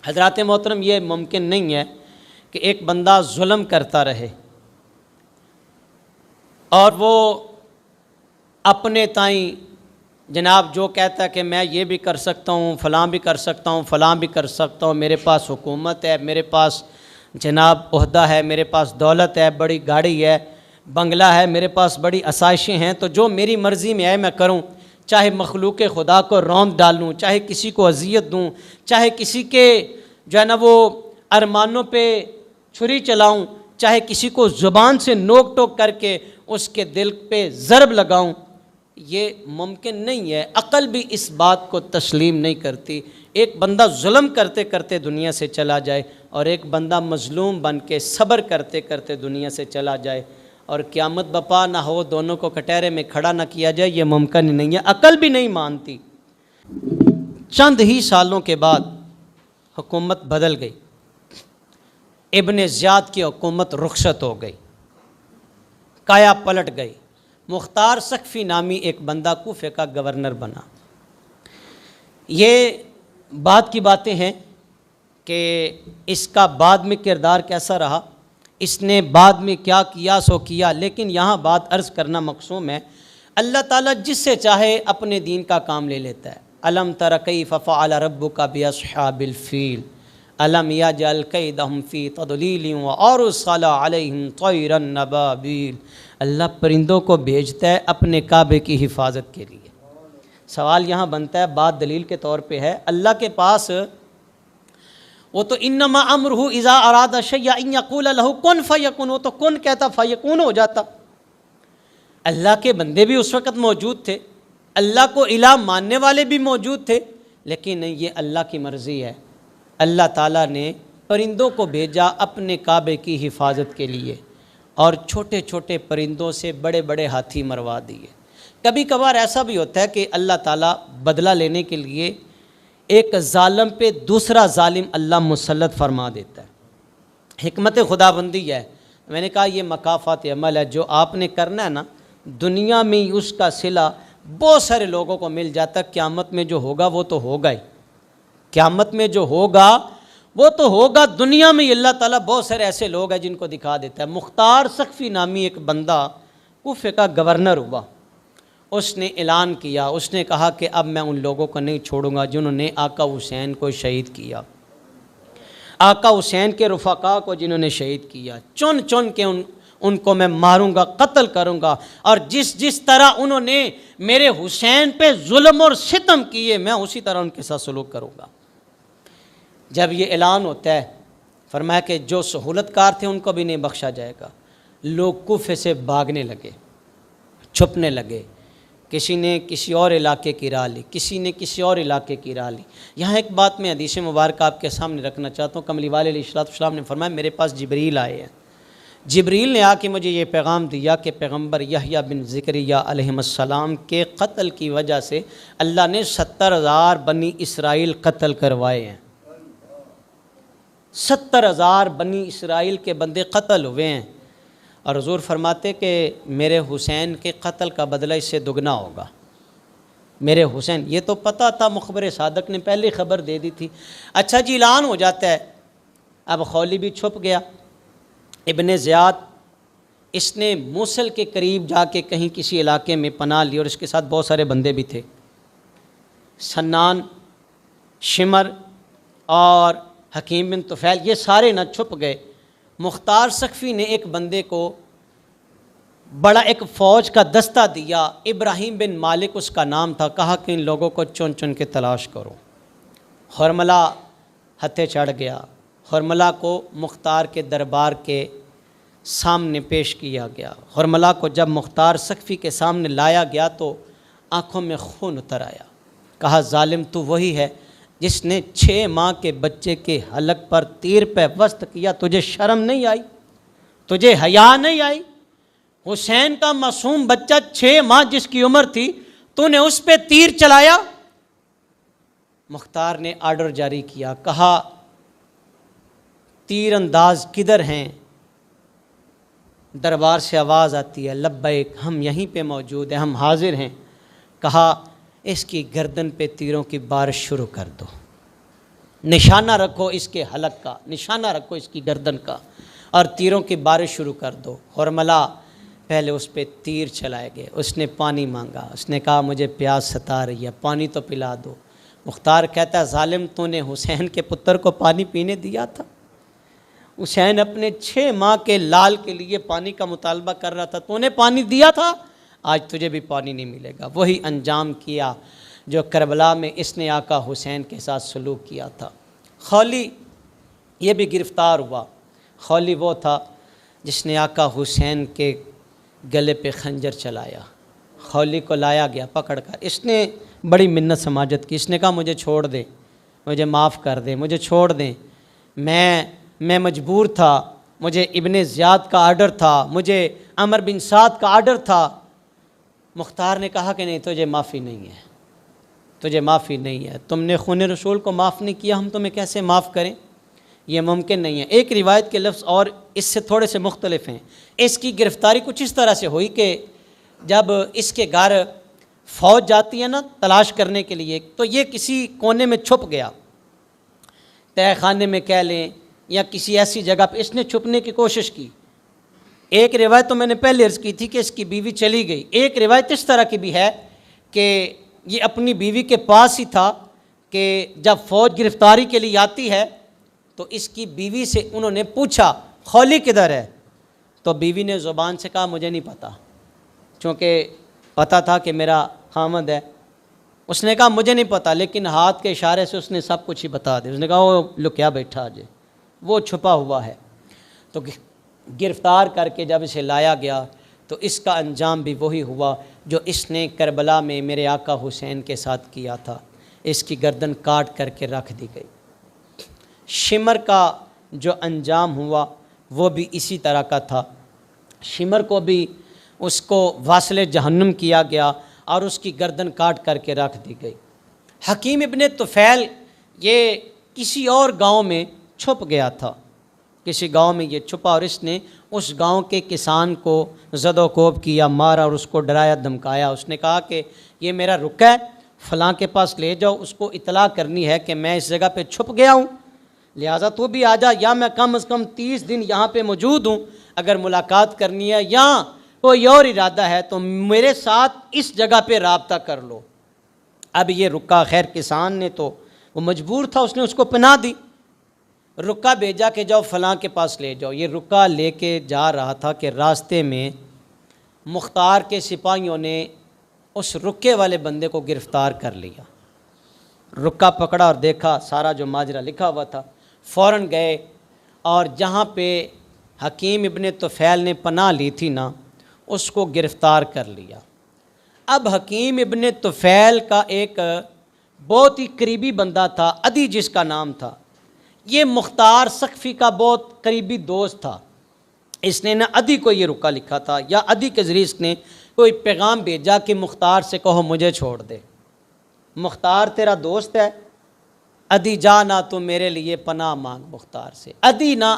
حضرات محترم، یہ ممکن نہیں ہے کہ ایک بندہ ظلم کرتا رہے اور وہ اپنے تائیں جناب جو کہتا ہے کہ میں یہ بھی کر سکتا ہوں، فلاں بھی کر سکتا ہوں، فلاں بھی کر سکتا ہوں، میرے پاس حکومت ہے، میرے پاس جناب عہدہ ہے، میرے پاس دولت ہے، بڑی گاڑی ہے، بنگلہ ہے، میرے پاس بڑی آسائشیں ہیں، تو جو میری مرضی میں ہے میں کروں، چاہے مخلوق خدا کو روند ڈالوں، چاہے کسی کو اذیت دوں، چاہے کسی کے جو ہے نا وہ ارمانوں پہ چھری چلاؤں، چاہے کسی کو زبان سے نوک ٹوک کر کے اس کے دل پہ ضرب لگاؤں، یہ ممکن نہیں ہے۔ عقل بھی اس بات کو تسلیم نہیں کرتی۔ ایک بندہ ظلم کرتے کرتے دنیا سے چلا جائے اور ایک بندہ مظلوم بن کے صبر کرتے کرتے دنیا سے چلا جائے اور قیامت بپا نہ ہو، دونوں کو کٹہرے میں کھڑا نہ کیا جائے، یہ ممکن ہی نہیں ہے، عقل بھی نہیں مانتی۔ چند ہی سالوں کے بعد حکومت بدل گئی، ابن زیاد کی حکومت رخصت ہو گئی، کایا پلٹ گئی، مختار سقفی نامی ایک بندہ کوفے کا گورنر بنا۔ یہ بعد کی باتیں ہیں کہ اس کا بعد میں کردار کیسا رہا، اس نے بعد میں کیا کیا سو کیا، لیکن یہاں بات عرض کرنا مقصود ہے، اللہ تعالیٰ جس سے چاہے اپنے دین کا کام لے لیتا ہے۔ الم تر کیف فعل ربک باصحاب الفیل الم یجعل کیدہم فی تضلیل وارسل علیہم طیرا ابابیل۔ اللہ پرندوں کو بھیجتا ہے اپنے کعبے کی حفاظت کے لیے۔ سوال یہاں بنتا ہے، بات دلیل کے طور پہ ہے، اللہ کے پاس وہ تو انما امرہ اذا اراد شیئا ان یقول لہ کن فیکون، وہ تو کن کہتا فیکون ہو جاتا۔ اللہ کے بندے بھی اس وقت موجود تھے، اللہ کو الہ ماننے والے بھی موجود تھے، لیکن یہ اللہ کی مرضی ہے۔ اللہ تعالیٰ نے پرندوں کو بھیجا اپنے کعبے کی حفاظت کے لیے اور چھوٹے چھوٹے پرندوں سے بڑے بڑے ہاتھی مروا دیے۔ کبھی کبھار ایسا بھی ہوتا ہے کہ اللہ تعالیٰ بدلہ لینے کے لیے ایک ظالم پہ دوسرا ظالم اللہ مسلط فرما دیتا ہے، حکمت خدا بندی ہے۔ میں نے کہا یہ مکافات عمل ہے، جو آپ نے کرنا ہے نا، دنیا میں اس کا صلہ بہت سارے لوگوں کو مل جاتا ہے، قیامت میں جو ہوگا وہ تو ہوگا ہی، قیامت میں جو ہوگا وہ تو ہوگا، دنیا میں اللہ تعالیٰ بہت سارے ایسے لوگ ہیں جن کو دکھا دیتا ہے۔ مختار سقفی نامی ایک بندہ کوفے کا گورنر ہوا، اس نے اعلان کیا، اس نے کہا کہ اب میں ان لوگوں کو نہیں چھوڑوں گا جنہوں نے آقا حسین کو شہید کیا، آقا حسین کے رفقا کو جنہوں نے شہید کیا، چن چن کے ان کو میں ماروں گا، قتل کروں گا، اور جس طرح انہوں نے میرے حسین پہ ظلم اور ستم کیے میں اسی طرح ان کے ساتھ سلوک کروں گا۔ جب یہ اعلان ہوتا ہے، فرمایا کہ جو سہولت کار تھے ان کو بھی نہیں بخشا جائے گا۔ لوگ کوفے سے بھاگنے لگے، چھپنے لگے، کسی نے کسی اور علاقے کی راہ لی، کسی نے کسی اور علاقے کی راہ لی۔ یہاں ایک بات میں حدیث مبارکہ آپ کے سامنے رکھنا چاہتا ہوں۔ کملی والے علیہ السلام نے فرمایا میرے پاس جبریل آئے ہیں، جبریل نے آ کے مجھے یہ پیغام دیا کہ پیغمبر یحییٰ بن زکریا علیہ السلام کے قتل کی وجہ سے اللہ نے 70,000 بنی اسرائیل قتل کروائے ہیں، 70,000 بنی اسرائیل کے بندے قتل ہوئے ہیں، اور حضور فرماتے کہ میرے حسین کے قتل کا بدلہ اس سے دگنا ہوگا۔ میرے حسین، یہ تو پتہ تھا، مخبر صادق نے پہلے خبر دے دی تھی۔ اچھا جی، اعلان ہو جاتا ہے، اب خولی بھی چھپ گیا۔ ابن زیاد اس نے موصل کے قریب جا کے کہیں کسی علاقے میں پناہ لی، اور اس کے ساتھ بہت سارے بندے بھی تھے، سنان، شمر اور حکیم بن طفیل، یہ سارے نہ چھپ گئے۔ مختار سقفی نے ایک بندے کو بڑا ایک فوج کا دستہ دیا، ابراہیم بن مالک اس کا نام تھا، کہا کہ ان لوگوں کو چن چن کے تلاش کرو۔ حرملہ ہتھے چڑھ گیا، حرملہ کو مختار کے دربار کے سامنے پیش کیا گیا۔ حرملہ کو جب مختار سقفی کے سامنے لایا گیا تو آنکھوں میں خون اتر آیا، کہا ظالم تو وہی ہے جس نے 6 ماہ کے بچے کے حلق پر تیر پہ وسط کیا، تجھے شرم نہیں آئی، تجھے حیا نہیں آئی؟ حسین کا معصوم بچہ 6 ماہ جس کی عمر تھی، تو نے اس پہ تیر چلایا۔ مختار نے آرڈر جاری کیا، کہا تیر انداز کدھر ہیں؟ دربار سے آواز آتی ہے، لبیک، ہم یہیں پہ موجود ہیں، ہم حاضر ہیں۔ کہا اس کی گردن پہ تیروں کی بارش شروع کر دو۔ نشانہ رکھو اس کے حلق کا، نشانہ رکھو اس کی گردن کا، اور تیروں کی بارش شروع کر دو۔ حرملہ پہلے اس پہ تیر چلائے گئے، اس نے پانی مانگا، اس نے کہا مجھے پیاس ستا رہی ہے، پانی تو پلا دو۔ مختار کہتا ہے ظالم، تو نے حسین کے پتر کو پانی پینے دیا تھا؟ حسین اپنے 6 ماہ کے لال کے لیے پانی کا مطالبہ کر رہا تھا، تو نے پانی دیا تھا، آج تجھے بھی پانی نہیں ملے گا۔ وہی انجام کیا جو کربلا میں اس نے آقا حسین کے ساتھ سلوک کیا تھا۔ خولی یہ بھی گرفتار ہوا۔ خولی وہ تھا جس نے آقا حسین کے گلے پہ خنجر چلایا۔ خولی کو لایا گیا پکڑ کر، اس نے بڑی منت سماجت کی، اس نے کہا مجھے چھوڑ دے، مجھے معاف کر دے، مجھے چھوڑ دیں، میں مجبور تھا، مجھے ابن زیاد کا آرڈر تھا، مجھے عمر بن سعد کا آرڈر تھا۔ مختار نے کہا کہ نہیں، تجھے معافی نہیں ہے، تجھے معافی نہیں ہے، تم نے خون رسول کو معاف نہیں کیا، ہم تمہیں کیسے معاف کریں؟ یہ ممکن نہیں ہے۔ ایک روایت کے لفظ اور اس سے تھوڑے سے مختلف ہیں۔ اس کی گرفتاری کچھ اس طرح سے ہوئی کہ جب اس کے گھر فوج جاتی ہے نا تلاش کرنے کے لیے، تو یہ کسی کونے میں چھپ گیا، تہہ خانے میں کہہ لیں یا کسی ایسی جگہ پہ اس نے چھپنے کی کوشش کی۔ ایک روایت تو میں نے پہلے عرض کی تھی کہ اس کی بیوی چلی گئی، ایک روایت اس طرح کی بھی ہے کہ یہ اپنی بیوی کے پاس ہی تھا کہ جب فوج گرفتاری کے لیے آتی ہے تو اس کی بیوی سے انہوں نے پوچھا خولی کدھر ہے، تو بیوی نے زبان سے کہا مجھے نہیں پتہ، چونکہ پتہ تھا کہ میرا خامد ہے۔ اس نے کہا مجھے نہیں پتہ، لیکن ہاتھ کے اشارے سے اس نے سب کچھ ہی بتا دیا۔ اس نے کہا وہ لکیا بیٹھا جے، وہ چھپا ہوا ہے۔ تو گرفتار کر کے جب اسے لایا گیا تو اس کا انجام بھی وہی ہوا جو اس نے کربلا میں میرے آقا حسین کے ساتھ کیا تھا، اس کی گردن کاٹ کر کے رکھ دی گئی۔ شمر کا جو انجام ہوا وہ بھی اسی طرح کا تھا۔ شمر کو بھی اس کو واصل جہنم کیا گیا اور اس کی گردن کاٹ کر کے رکھ دی گئی۔ حکیم ابن طفیل یہ کسی اور گاؤں میں چھپ گیا تھا، کسی گاؤں میں یہ چھپا، اور اس نے اس گاؤں کے کسان کو زد و کوب کیا، مارا اور اس کو ڈرایا دھمکایا۔ اس نے کہا کہ یہ میرا رکا ہے، فلاں کے پاس لے جاؤ، اس کو اطلاع کرنی ہے کہ میں اس جگہ پہ چھپ گیا ہوں، لہٰذا تو بھی آ جا، یا میں کم از کم 30 دن یہاں پہ موجود ہوں، اگر ملاقات کرنی ہے یا کوئی اور ارادہ ہے تو میرے ساتھ اس جگہ پہ رابطہ کر لو۔ اب یہ رکا خیر کسان نے تو وہ مجبور تھا، اس نے اس کو پناہ دی، رکا بھیجا کہ جاؤ فلاں کے پاس لے جاؤ۔ یہ رکا لے کے جا رہا تھا کہ راستے میں مختار کے سپاہیوں نے اس رکے والے بندے کو گرفتار کر لیا۔ رکا پکڑا اور دیکھا سارا جو ماجرا لکھا ہوا تھا، فوراً گئے اور جہاں پہ حکیم ابن طفیل نے پناہ لی تھی نا، اس کو گرفتار کر لیا۔ اب حکیم ابن طفیل کا ایک بہت ہی قریبی بندہ تھا، عدی جس کا نام تھا، یہ مختار سقفی کا بہت قریبی دوست تھا۔ اس نے نہ عدی کو یہ رکا لکھا تھا یا عدی کے ذریعے اس نے کوئی پیغام بھیجا کہ مختار سے کہو مجھے چھوڑ دے، مختار تیرا دوست ہے، عدی جا نہ تو میرے لیے پناہ مانگ مختار سے۔ عدی نہ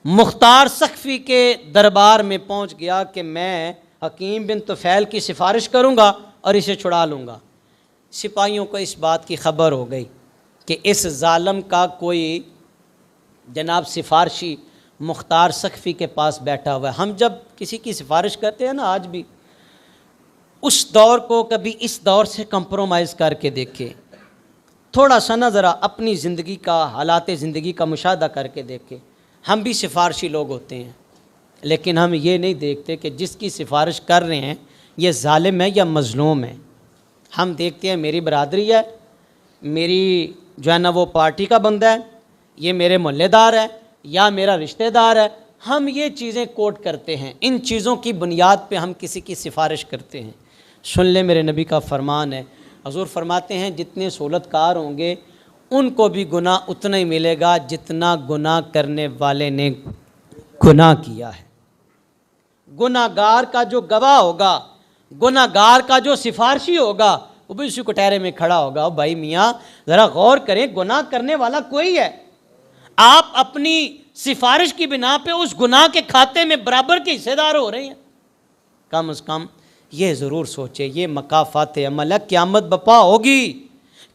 مختار سقفی کے دربار میں پہنچ گیا کہ میں حکیم بن طفیل کی سفارش کروں گا اور اسے چھڑا لوں گا۔ سپاہیوں کو اس بات کی خبر ہو گئی کہ اس ظالم کا کوئی جناب سفارشی مختار سقفی کے پاس بیٹھا ہوا ہے۔ ہم جب کسی کی سفارش کرتے ہیں نا آج بھی، اس دور کو کبھی اس دور سے کمپرومائز کر کے دیکھیں، تھوڑا سا نہ ذرا اپنی زندگی کا، حالات زندگی کا مشاہدہ کر کے دیکھیں۔ ہم بھی سفارشی لوگ ہوتے ہیں، لیکن ہم یہ نہیں دیکھتے کہ جس کی سفارش کر رہے ہیں یہ ظالم ہے یا مظلوم ہے۔ ہم دیکھتے ہیں میری برادری ہے، میری جو ہے نا وہ پارٹی کا بندہ ہے، یہ میرے محلے دار ہے یا میرا رشتہ دار ہے، ہم یہ چیزیں کوٹ کرتے ہیں، ان چیزوں کی بنیاد پہ ہم کسی کی سفارش کرتے ہیں۔ سن لیں میرے نبی کا فرمان ہے، حضور فرماتے ہیں جتنے سہولت کار ہوں گے ان کو بھی گناہ اتنا ہی ملے گا جتنا گناہ کرنے والے نے گناہ کیا ہے۔ گناہ گار کا جو گواہ ہوگا، گناہ گار کا جو سفارشی ہوگا، وہ بھی اسی کٹہرے میں کھڑا ہوگا۔ بھائی میاں ذرا غور کریں، گناہ کرنے والا کوئی ہے، آپ اپنی سفارش کی بنا پہ اس گناہ کے کھاتے میں برابر کے حصے دار ہو رہے ہیں۔ کم از کم یہ ضرور سوچے، یہ مکافات عمل ہے، قیامت بپا ہوگی،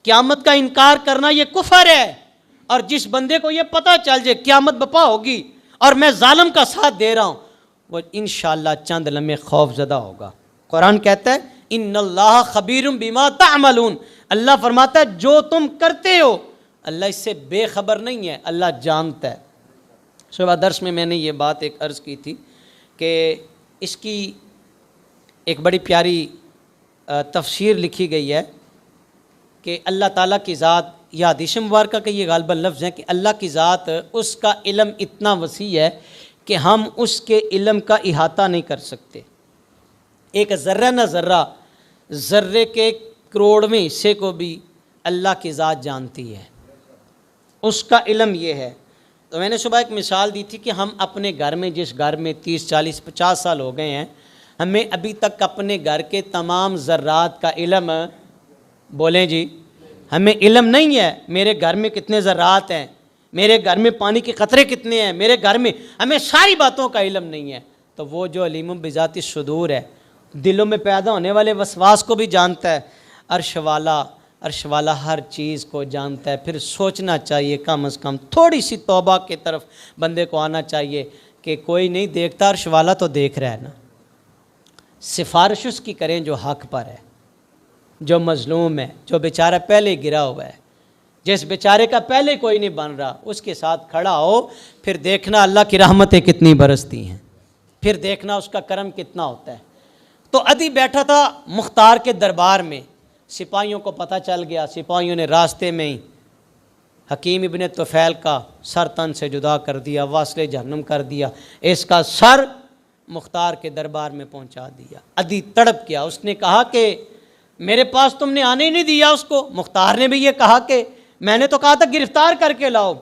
قیامت کا انکار کرنا یہ کفر ہے، اور جس بندے کو یہ پتہ چل جائے قیامت بپا ہوگی اور میں ظالم کا ساتھ دے رہا ہوں، وہ انشاءاللہ چند لمحے خوف زدہ ہوگا۔ قرآن کہتا ہے ان اللہ خبیر بما تعملون، اللہ فرماتا ہے جو تم کرتے ہو اللہ اس سے بے خبر نہیں ہے، اللہ جانتا ہے۔ صبح درس میں نے یہ بات ایک عرض کی تھی کہ اس کی ایک بڑی پیاری تفسیر لکھی گئی ہے کہ اللہ تعالیٰ کی ذات، یا حدیث مبارکہ کا یہ غالباً لفظ ہے کہ اللہ کی ذات، اس کا علم اتنا وسیع ہے کہ ہم اس کے علم کا احاطہ نہیں کر سکتے۔ ایک ذرہ نہ ذرہ، ذرے کے کروڑویں حصے کو بھی اللہ کی ذات جانتی ہے، اس کا علم یہ ہے۔ تو میں نے صبح ایک مثال دی تھی کہ ہم اپنے گھر میں، جس گھر میں 30 40 50 سال ہو گئے ہیں، ہمیں ابھی تک اپنے گھر کے تمام ذرات کا علم، بولیں جی، ہمیں علم نہیں ہے میرے گھر میں کتنے ذرات ہیں، میرے گھر میں پانی کے قطرے کتنے ہیں، میرے گھر میں، ہمیں ساری باتوں کا علم نہیں ہے۔ تو وہ جو علیم بذات الصدور ہے، دلوں میں پیدا ہونے والے وسواس کو بھی جانتا ہے، عرش والا ہر چیز کو جانتا ہے۔ پھر سوچنا چاہیے کم از کم تھوڑی سی توبہ کی طرف بندے کو آنا چاہیے کہ کوئی نہیں دیکھتا، عرش والا تو دیکھ رہا ہے نا۔ سفارش اس کی کریں جو حق پر ہے، جو مظلوم ہے، جو بیچارہ پہلے گرا ہوا ہے، جس بیچارے کا پہلے کوئی نہیں بن رہا، اس کے ساتھ کھڑا ہو، پھر دیکھنا اللہ کی رحمتیں کتنی برستی ہیں، پھر دیکھنا اس کا کرم کتنا ہوتا ہے۔ تو عدی بیٹھا تھا مختار کے دربار میں، سپاہیوں کو پتہ چل گیا، سپاہیوں نے راستے میں ہی حکیم ابن طفیل کا سر تن سے جدا کر دیا، واصل جہنم کر دیا، اس کا سر مختار کے دربار میں پہنچا دیا۔ عدی تڑپ گیا، اس نے کہا کہ میرے پاس تم نے آنے ہی نہیں دیا اس کو۔ مختار نے بھی یہ کہا کہ میں نے تو کہا تھا گرفتار کر کے لاؤ۔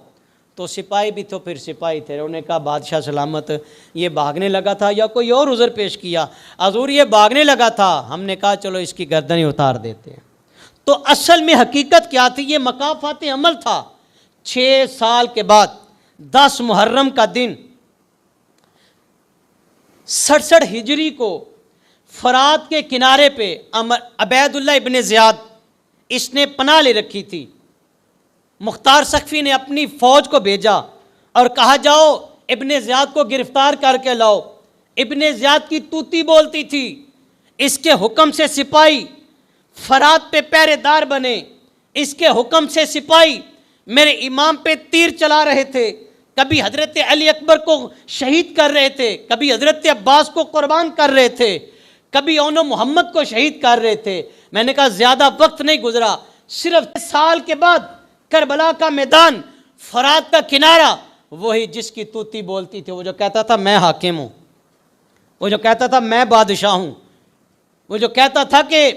تو سپاہی بھی تو پھر سپاہی تھے، انہوں نے کہا بادشاہ سلامت، یہ بھاگنے لگا تھا یا کوئی اور عذر پیش کیا؟ حضور یہ بھاگنے لگا تھا۔ ہم نے کہا چلو اس کی گردن ہی اتار دیتے ہیں۔ تو اصل میں حقیقت کیا تھی؟ یہ مکافات عمل تھا۔ 6 سال کے بعد 10 محرم کا دن 67 ہجری کو فرات کے کنارے پہ عبید اللہ ابن زیاد، اس نے پناہ لے رکھی تھی۔ مختار سقفی نے اپنی فوج کو بھیجا اور کہا جاؤ ابن زیاد کو گرفتار کر کے لاؤ۔ ابن زیاد کی توتی بولتی تھی، اس کے حکم سے سپاہی فرات پہ پہرے دار بنے، اس کے حکم سے سپاہی میرے امام پہ تیر چلا رہے تھے، کبھی حضرت علی اکبر کو شہید کر رہے تھے، کبھی حضرت عباس کو قربان کر رہے تھے، کبھی اونو محمد کو شہید کر رہے تھے۔ میں نے کہا زیادہ وقت نہیں گزرا، صرف سال کے بعد کربلا کا میدان، فرات کا کنارہ، وہی جس کی توتی بولتی تھی، وہ جو کہتا تھا میں حاکم ہوں، وہ جو کہتا تھا میں بادشاہ ہوں، وہ جو کہتا تھا کہ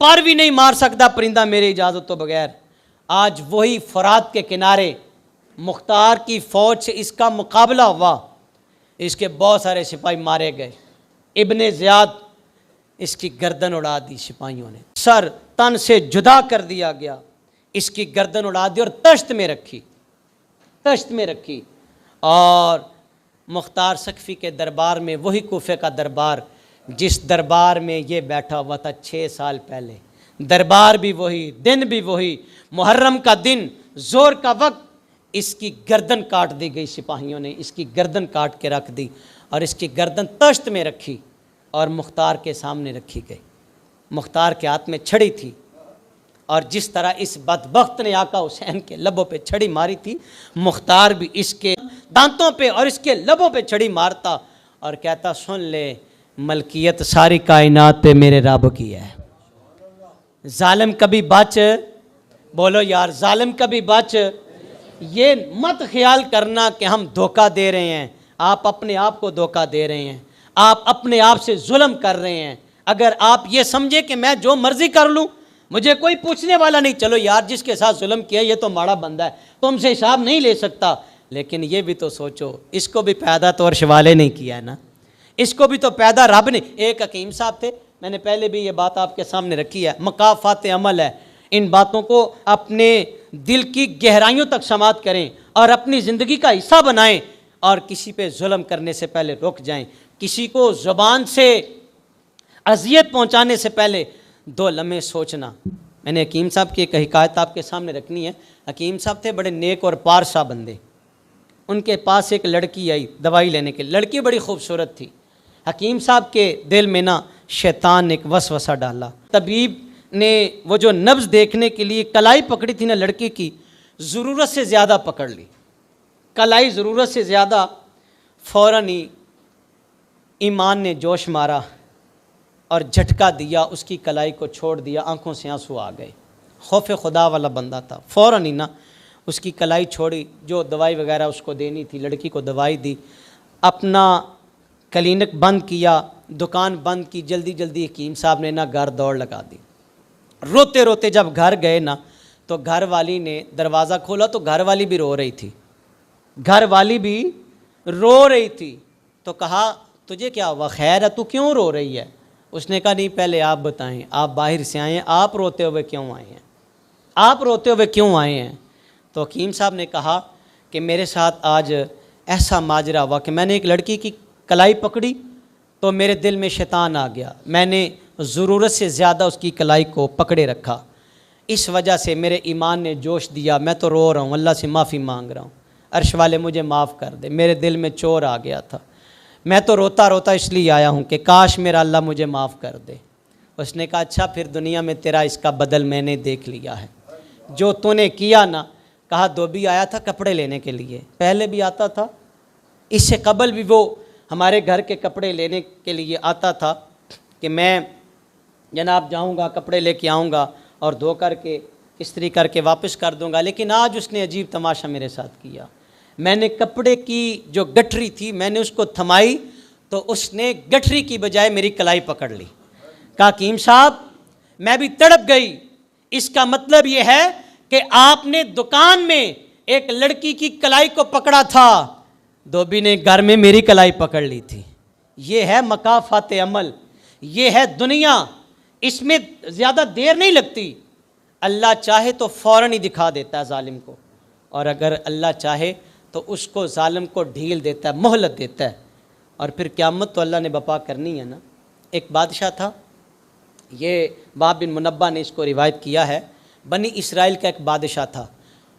پر بھی نہیں مار سکتا پرندہ میری اجازت تو بغیر، آج وہی فرات کے کنارے مختار کی فوج سے اس کا مقابلہ ہوا، اس کے بہت سارے سپاہی مارے گئے۔ ابن زیاد، اس کی گردن اڑا دی سپاہیوں نے، سر تن سے جدا کر دیا گیا، اس کی گردن اڑا دی اور تشت میں رکھی۔ اور مختار سقفی کے دربار میں، وہی کوفے کا دربار جس دربار میں یہ بیٹھا ہوا تھا 6 سال پہلے، دربار بھی وہی، دن بھی وہی، محرم کا دن، زور کا وقت، اس کی گردن کاٹ دی گئی سپاہیوں نے، اس کی گردن کاٹ کے رکھ دی اور اس کی گردن تشت میں رکھی اور مختار کے سامنے رکھی گئی۔ مختار کے ہاتھ میں چھڑی تھی، اور جس طرح اس بدبخت نے آقا حسین کے لبوں پہ چھڑی ماری تھی، مختار بھی اس کے دانتوں پہ اور اس کے لبوں پہ چھڑی مارتا اور کہتا سن لے ملکیت ساری کائنات پہ میرے رب کی ہے، ظالم کبھی بچ، بولو یار ظالم کبھی بچ۔ یہ مت خیال کرنا کہ ہم دھوکہ دے رہے ہیں، آپ اپنے آپ کو دھوکہ دے رہے ہیں، آپ اپنے آپ سے ظلم کر رہے ہیں۔ اگر آپ یہ سمجھے کہ میں جو مرضی کر لوں مجھے کوئی پوچھنے والا نہیں، چلو یار جس کے ساتھ ظلم کیا یہ تو ماڑا بندہ ہے، تم سے حساب نہیں لے سکتا، لیکن یہ بھی تو سوچو اس کو بھی پیدا تو عرش والے نہیں کیا ہے نا، اس کو بھی تو پیدا رب نے۔ ایک حکیم صاحب تھے، میں نے پہلے بھی یہ بات آپ کے سامنے رکھی ہے، مکافات عمل ہے، ان باتوں کو اپنے دل کی گہرائیوں تک سماعت کریں اور اپنی زندگی کا حصہ بنائیں، اور کسی پہ ظلم کرنے سے پہلے رک جائیں، کسی کو زبان سے اذیت پہنچانے سے پہلے 2 لمحے سوچنا میں نے حکیم صاحب کی ایک حکایت آپ کے سامنے رکھنی ہے۔ حکیم صاحب تھے بڑے نیک اور پارسا بندے، ان کے پاس ایک لڑکی آئی دوائی لینے کے لیے، لڑکی بڑی خوبصورت تھی۔ حکیم صاحب کے دل میں نا شیطان نے ایک وسوسہ ڈالا، طبیب نے وہ جو نبض دیکھنے کے لیے کلائی پکڑی تھی نا لڑکی کی، ضرورت سے زیادہ پکڑ لی، کلائی ضرورت سے زیادہ، فوراً ہی ایمان نے جوش مارا اور جھٹکا دیا، اس کی کلائی کو چھوڑ دیا، آنکھوں سے آنسو آ گئے۔ خوف خدا والا بندہ تھا، فوراً ہی نا اس کی کلائی چھوڑی، جو دوائی وغیرہ اس کو دینی تھی لڑکی کو دوائی دی، اپنا کلینک بند کیا، دکان بند کی، جلدی جلدی حکیم صاحب نے نا گھر دوڑ لگا دی۔ روتے روتے جب گھر گئے نا تو گھر والی نے دروازہ کھولا تو گھر والی بھی رو رہی تھی، گھر والی بھی رو رہی تھی۔ تو کہا تجھے کیا ہوا، خیر ہے، تو کیوں رو رہی ہے؟ اس نے کہا نہیں پہلے آپ بتائیں، آپ باہر سے آئے ہیں، آپ روتے ہوئے کیوں آئے ہیں، آپ روتے ہوئے کیوں آئے ہیں؟ تو حکیم صاحب نے کہا کہ میرے ساتھ آج ایسا ماجرا ہوا کہ میں نے ایک لڑکی کی کلائی پکڑی تو میرے دل میں شیطان آ گیا، میں نے ضرورت سے زیادہ اس کی کلائی کو پکڑے رکھا، اس وجہ سے میرے ایمان نے جوش دیا، میں تو رو رہا ہوں، اللہ سے معافی مانگ رہا ہوں، عرش والے مجھے معاف کر دے، میرے دل میں چور آ گیا تھا، میں تو روتا روتا اس لیے آیا ہوں کہ کاش میرا اللہ مجھے معاف کر دے۔ اس نے کہا اچھا پھر دنیا میں تیرا اس کا بدل میں نے دیکھ لیا ہے، جو تو نے کیا نا، کہا دھوبی آیا تھا کپڑے لینے کے لیے، پہلے بھی آتا تھا، اس سے قبل بھی وہ ہمارے گھر کے کپڑے لینے کے لیے آتا تھا کہ میں جناب جاؤں گا کپڑے لے کے آؤں گا اور دھو کر کے استری کر کے واپس کر دوں گا، لیکن آج اس نے عجیب تماشا میرے ساتھ کیا، میں نے کپڑے کی جو گٹھری تھی میں نے اس کو تھمائی تو اس نے گٹھری کی بجائے میری کلائی پکڑ لی۔ کہا حکیم صاحب میں بھی تڑپ گئی، اس کا مطلب یہ ہے کہ آپ نے دکان میں ایک لڑکی کی کلائی کو پکڑا تھا، دھوبی نے گھر میں میری کلائی پکڑ لی تھی۔ یہ ہے مکافات عمل، یہ ہے دنیا، اس میں زیادہ دیر نہیں لگتی، اللہ چاہے تو فوراً ہی دکھا دیتا ہے ظالم کو، اور اگر اللہ چاہے تو اس کو ظالم کو ڈھیل دیتا ہے، مہلت دیتا ہے، اور پھر قیامت تو اللہ نے بپا کرنی ہے نا۔ ایک بادشاہ تھا، یہ وہب بن منبہ نے اس کو روایت کیا ہے، بنی اسرائیل کا ایک بادشاہ تھا،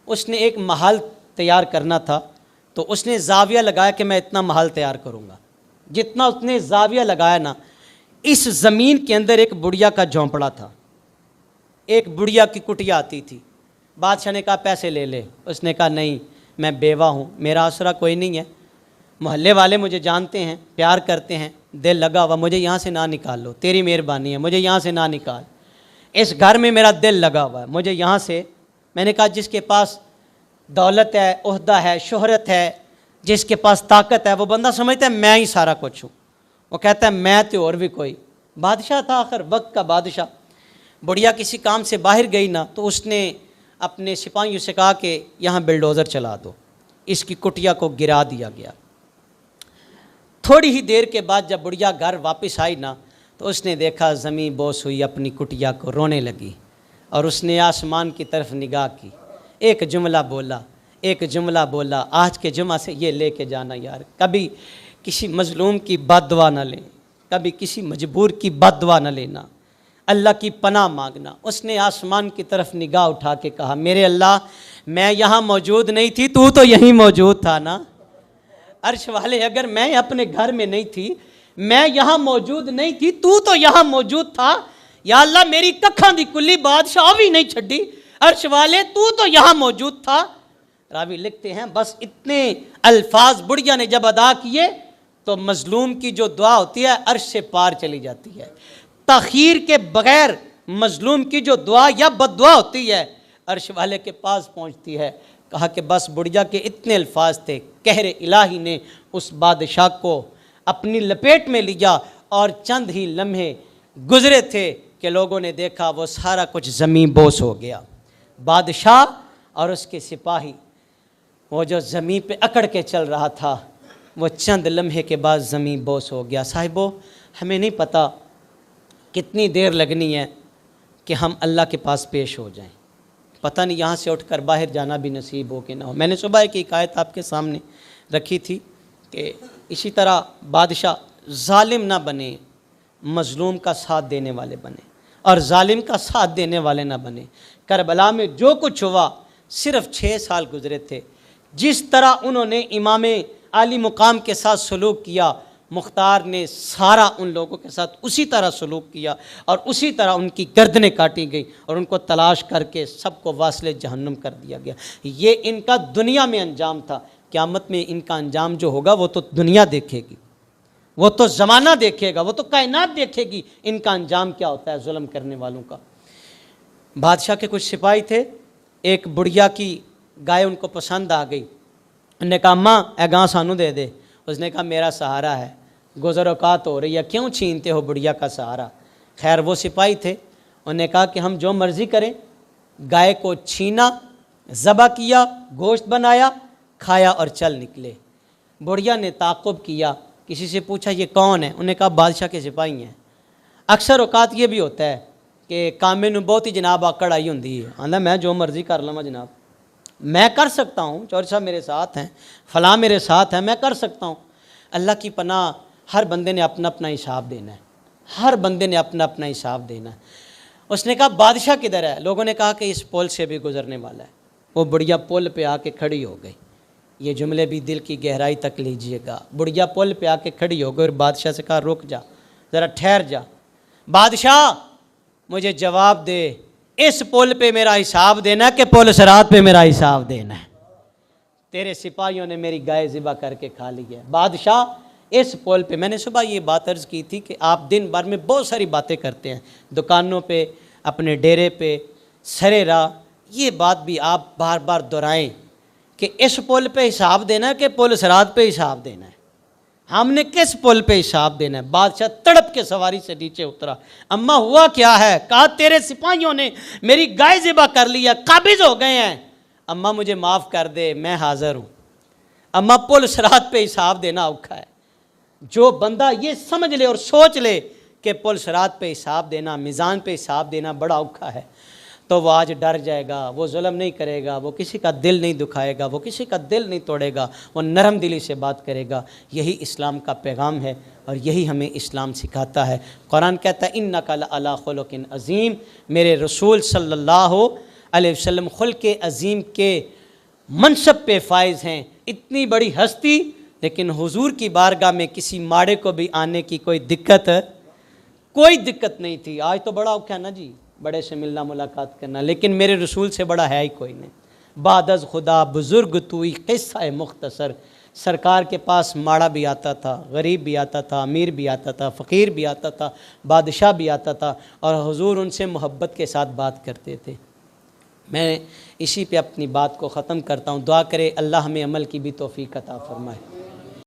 اس نے ایک محل تیار کرنا تھا تو اس نے زاویہ لگایا کہ میں اتنا محل تیار کروں گا، جتنا اس نے زاویہ لگایا نا، اس زمین کے اندر ایک بڑھیا کا جھونپڑا تھا، ایک بڑھیا کی کٹیا آتی تھی، بادشاہ نے کہا پیسے لے لے، اس نے کہا نہیں میں بیوہ ہوں، میرا آسرا کوئی نہیں ہے، محلے والے مجھے جانتے ہیں، پیار کرتے ہیں، دل لگا ہوا، مجھے یہاں سے نہ نکال لو، تیری مہربانی ہے، مجھے یہاں سے نہ نکال، اس گھر میں میرا دل لگا ہوا ہے، مجھے یہاں سے۔ میں نے کہا جس کے پاس دولت ہے، عہدہ ہے، شہرت ہے، جس کے پاس طاقت ہے، وہ بندہ سمجھتا ہے میں ہی سارا کچھ ہوں، وہ کہتا ہے میں تو اور بھی کوئی، بادشاہ تھا آخر وقت کا بادشاہ۔ بڑھیا کسی کام سے باہر گئی نا تو اس نے اپنے سپاہیوں سے کہا کہ یہاں بلڈوزر چلا دو، اس کی کٹیا کو گرا دیا گیا۔ تھوڑی ہی دیر کے بعد جب بڑھیا گھر واپس آئی نا تو اس نے دیکھا زمین بوس ہوئی، اپنی کٹیا کو رونے لگی، اور اس نے آسمان کی طرف نگاہ کی، ایک جملہ بولا، ایک جملہ بولا، آج کے جمعہ سے یہ لے کے جانا یار، کبھی کسی مظلوم کی بد دعا نہ لیں، کبھی کسی مجبور کی بد دعا نہ لینا، اللہ کی پناہ مانگنا۔ اس نے آسمان کی طرف نگاہ اٹھا کے کہا میرے اللہ میں یہاں موجود نہیں تھی، تو یہیں موجود تھا نا، عرش والے اگر میں اپنے گھر میں نہیں تھی، میں یہاں موجود نہیں تھی، تو یہاں موجود تھا، یا اللہ میری ککھاں دی کلی بادشاہ بھی نہیں چھڈی، عرش والے تو یہاں موجود تھا۔ راوی لکھتے ہیں بس اتنے الفاظ بڑھیا نے جب ادا کیے تو مظلوم کی جو دعا ہوتی ہے عرش سے پار چلی جاتی ہے، تاخیر کے بغیر مظلوم کی جو دعا یا بد دعا ہوتی ہے عرش والے کے پاس پہنچتی ہے۔ کہا کہ بس بڑھیا کے اتنے الفاظ تھے، قہر الہی نے اس بادشاہ کو اپنی لپیٹ میں لیا، اور چند ہی لمحے گزرے تھے کہ لوگوں نے دیکھا وہ سارا کچھ زمین بوس ہو گیا، بادشاہ اور اس کے سپاہی، وہ جو زمین پہ اکڑ کے چل رہا تھا وہ چند لمحے کے بعد زمین بوس ہو گیا۔ صاحبو ہمیں نہیں پتہ کتنی دیر لگنی ہے کہ ہم اللہ کے پاس پیش ہو جائیں، پتہ نہیں یہاں سے اٹھ کر باہر جانا بھی نصیب ہو کہ نہ ہو۔ میں نے صبح ایک حکایت آپ کے سامنے رکھی تھی کہ اسی طرح بادشاہ ظالم نہ بنے، مظلوم کا ساتھ دینے والے بنے، اور ظالم کا ساتھ دینے والے نہ بنے۔ کربلا میں جو کچھ ہوا صرف 6 سال گزرے تھے، جس طرح انہوں نے امام عالی مقام کے ساتھ سلوک کیا، مختار نے سارا ان لوگوں کے ساتھ اسی طرح سلوک کیا، اور اسی طرح ان کی گردنیں کاٹی گئی اور ان کو تلاش کر کے سب کو واصل جہنم کر دیا گیا۔ یہ ان کا دنیا میں انجام تھا۔ قیامت میں ان کا انجام جو ہوگا وہ تو دنیا دیکھے گی، وہ تو زمانہ دیکھے گا، وہ تو کائنات دیکھے گی ان کا انجام کیا ہوتا ہے ظلم کرنے والوں کا۔ بادشاہ کے کچھ سپاہی تھے، ایک بڑھیا کی گائے ان کو پسند آ گئی، انہوں نے کہا ماں اے گاں سانو دے دے۔ اس نے کہا میرا سہارا ہے، گزر اوقات ہو رہی ہے، کیوں چھینتے ہو بڑھیا کا سہارا۔ خیر وہ سپاہی تھے، انہوں نے کہا کہ ہم جو مرضی کریں۔ گائے کو چھینا، ذبح کیا، گوشت بنایا، کھایا اور چل نکلے۔ بڑھیا نے تعقب کیا، کسی سے پوچھا یہ کون ہے؟ انہوں نے کہا بادشاہ کے سپاہی ہیں۔ اکثر اوقات یہ بھی ہوتا ہے کہ کامے نو بہت ہی جناب آکڑ آئی ہوندی ہے، آندا میں جو مرضی کر لواں جناب، میں کر سکتا ہوں، چودھری صاحب میرے ساتھ ہیں، فلاں میرے ساتھ ہیں، میں کر سکتا ہوں۔ اللہ کی پناہ، ہر بندے نے اپنا اپنا حساب دینا ہے، ہر بندے نے اپنا اپنا حساب دینا ہے۔ اس نے کہا بادشاہ کدھر ہے؟ لوگوں نے کہا کہ اس پل سے بھی گزرنے والا ہے۔ وہ بڑھیا پل پہ آ کے کھڑی ہو گئی۔ یہ جملے بھی دل کی گہرائی تک لیجئے گا۔ بڑھیا پل پہ آ کے کھڑی ہو گئی اور بادشاہ سے کہا رک جا، ذرا ٹھہر جا۔ بادشاہ مجھے جواب دے، اس پل پہ میرا حساب دینا ہے کہ پل صراط پہ میرا حساب دینا ہے؟ تیرے سپاہیوں نے میری گائے ذبح کر کے کھا لی ہے۔ بادشاہ اس پل پہ، میں نے صبح یہ بات عرض کی تھی کہ آپ دن بھر میں بہت ساری باتیں کرتے ہیں، دکانوں پہ، اپنے ڈیرے پہ، سرے راہ، یہ بات بھی آپ بار بار دہرائیں کہ اس پل پہ حساب دینا ہے کہ پل صراط پہ حساب دینا ہے؟ ہم نے کس پل پہ حساب دینا ہے؟ بادشاہ تڑپ کے سواری سے نیچے اترا، اماں ہوا کیا ہے؟ کہا تیرے سپاہیوں نے میری گائے ذبح کر لی ہے، قابض ہو گئے ہیں۔ اماں مجھے معاف کر دے، میں حاضر ہوں۔ اماں پل صراط پہ حساب دینا اوکھا ہے۔ جو بندہ یہ سمجھ لے اور سوچ لے کہ پل صراط پہ حساب دینا، میزان پہ حساب دینا بڑا اوکھا ہے، تو وہ آج ڈر جائے گا، وہ ظلم نہیں کرے گا، وہ کسی کا دل نہیں دکھائے گا، وہ کسی کا دل نہیں توڑے گا، وہ نرم دلی سے بات کرے گا۔ یہی اسلام کا پیغام ہے اور یہی ہمیں اسلام سکھاتا ہے۔ قرآن کہتا ہے اِنَّکَ لَعَلیٰ خُلُقٍ عظیم، میرے رسول صلی اللہ علیہ وسلم خلق عظیم کے منصب پہ فائز ہیں۔ اتنی بڑی ہستی، لیکن حضور کی بارگاہ میں کسی ماڑے کو بھی آنے کی کوئی دقت نہیں تھی۔ آج تو بڑا اوکھا ہے نا جی، بڑے سے ملنا ملاقات کرنا، لیکن میرے رسول سے بڑا ہے ہی کوئی نہیں۔ بعد از خدا بزرگ توئی قصہ مختصر، سرکار کے پاس ماڑا بھی آتا تھا، غریب بھی آتا تھا، امیر بھی آتا تھا، فقیر بھی آتا تھا، بادشاہ بھی آتا تھا، اور حضور ان سے محبت کے ساتھ بات کرتے تھے۔ میں اسی پہ اپنی بات کو ختم کرتا ہوں۔ دعا کرے اللہ ہمیں عمل کی بھی توفیق عطا فرمائے۔